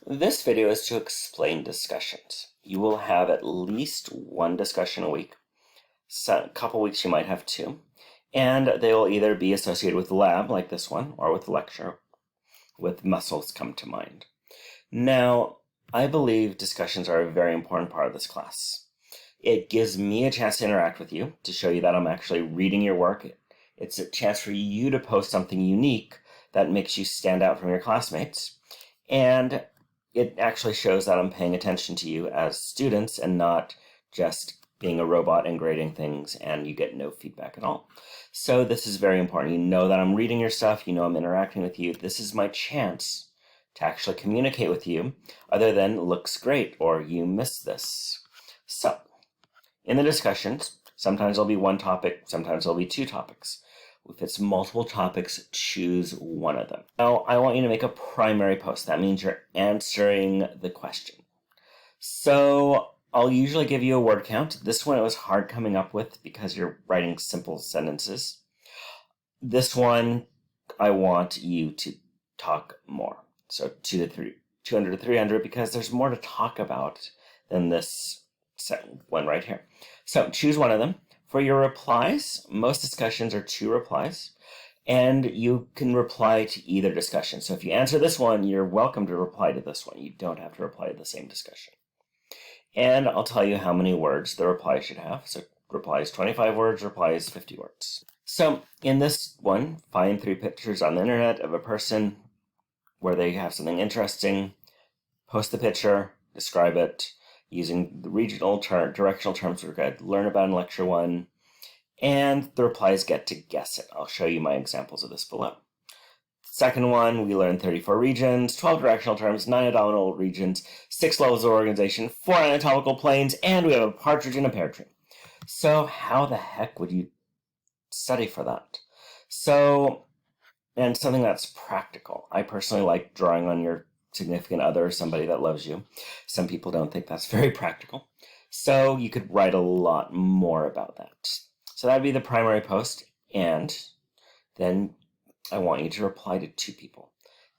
This video is to explain discussions. You will have at least one discussion a week. A couple weeks you might have two. And they will either be associated with the lab, like this one, or with the lecture, with muscles come to mind. Now, I believe discussions are a very important part of this class. It gives me a chance to interact with you, to show you that I'm actually reading your work. It's a chance for you to post something unique that makes you stand out from your classmates. And it actually shows that I'm paying attention to you as students and not just being a robot and grading things and you get no feedback at all. So this is very important. You know that I'm reading your stuff, you know I'm interacting with you. This is my chance to actually communicate with you other than looks great or you missed this. So in the discussions, sometimes there'll be one topic, sometimes there'll be two topics. If it's multiple topics, choose one of them. Now, I want you to make a primary post. That means you're answering the question. So I'll usually give you a word count. This one it was hard coming up with because you're writing simple sentences. This one, I want you to talk more. So 200 to 300 because there's more to talk about than this one right here. So choose one of them. For your replies, most discussions are 2 replies, and you can reply to either discussion. So if you answer this one, you're welcome to reply to this one. You don't have to reply to the same discussion. And I'll tell you how many words the reply should have. So reply is 25 words, reply is 50 words. So in this one, find 3 pictures on the internet of a person where they have something interesting, post the picture, describe it, using the directional terms we're going to learn about in Lecture 1, and the replies get to guess it. I'll show you my examples of this below. Second one, we learned 34 regions, 12 directional terms, 9 abdominal regions, 6 levels of organization, 4 anatomical planes, and we have a partridge in a pear tree. So how the heck would you study for that? And something that's practical. I personally like drawing on your significant other, somebody that loves you. Some people don't think that's very practical. So you could write a lot more about that. So that'd be the primary post, and then I want you to reply to 2 people.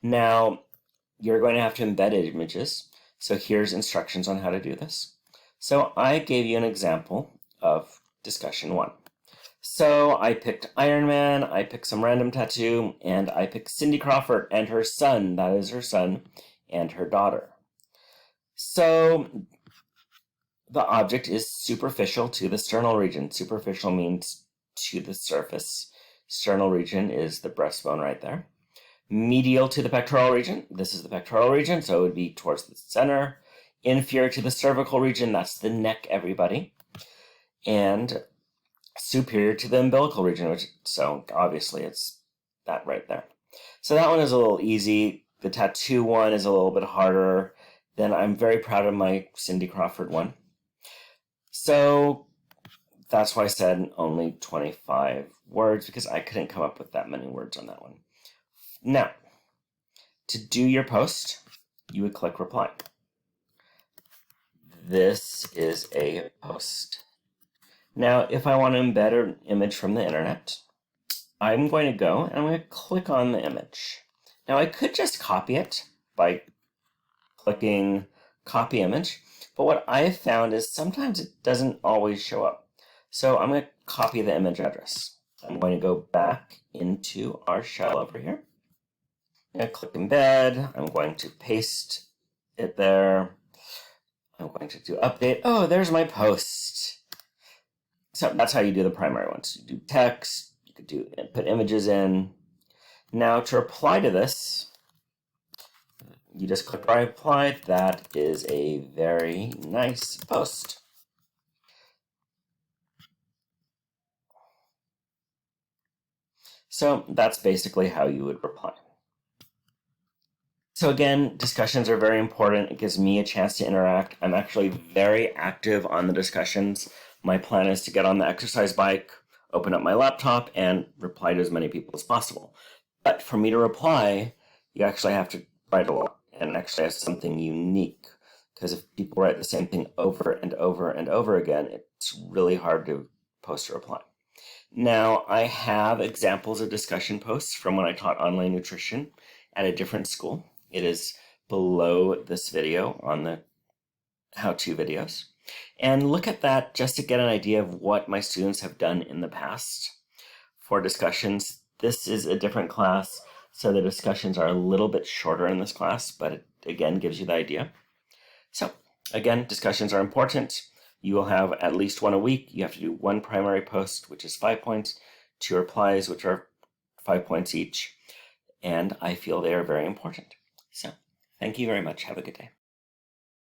Now, you're going to have to embed images. So here's instructions on how to do this. So I gave you an example of discussion 1. So I picked Iron Man, I picked some random tattoo, and I picked Cindy Crawford and her son, that is her son, and her daughter. So the object is superficial to the sternal region. Superficial means to the surface. Sternal region is the breastbone right there. Medial to the pectoral region. This is the pectoral region, so it would be towards the center. Inferior to the cervical region, that's the neck, everybody. And superior to the umbilical region, so obviously it's that right there. So that one is a little easy. The tattoo one is a little bit harder. Then I'm very proud of my Cindy Crawford one. So that's why I said only 25 words, because I couldn't come up with that many words on that one. Now, to do your post, you would click reply. This is a post. Now, if I want to embed an image from the internet, I'm going to go and I'm going to click on the image. Now, I could just copy it by clicking copy image, but what I've found is sometimes it doesn't always show up. So I'm going to copy the image address. I'm going to go back into our shell over here. I'm going to click embed. I'm going to paste it there. I'm going to do update. Oh, there's my post. So that's how you do the primary ones. You do text, you could put images in. Now to reply to this, you just click reply. That is a very nice post. So that's basically how you would reply. So again, discussions are very important. It gives me a chance to interact. I'm actually very active on the discussions. My plan is to get on the exercise bike, open up my laptop, and reply to as many people as possible. But for me to reply, you actually have to write a lot and actually have something unique. Because if people write the same thing over and over and over again, it's really hard to post a reply. Now, I have examples of discussion posts from when I taught online nutrition at a different school. It is below this video on the how-to videos. And look at that just to get an idea of what my students have done in the past for discussions. This is a different class, so the discussions are a little bit shorter in this class, but it again gives you the idea. So again, discussions are important. You will have at least one a week. You have to do one primary post, which is 5 points, 2 replies, which are 5 points each. And I feel they are very important. So thank you very much. Have a good day.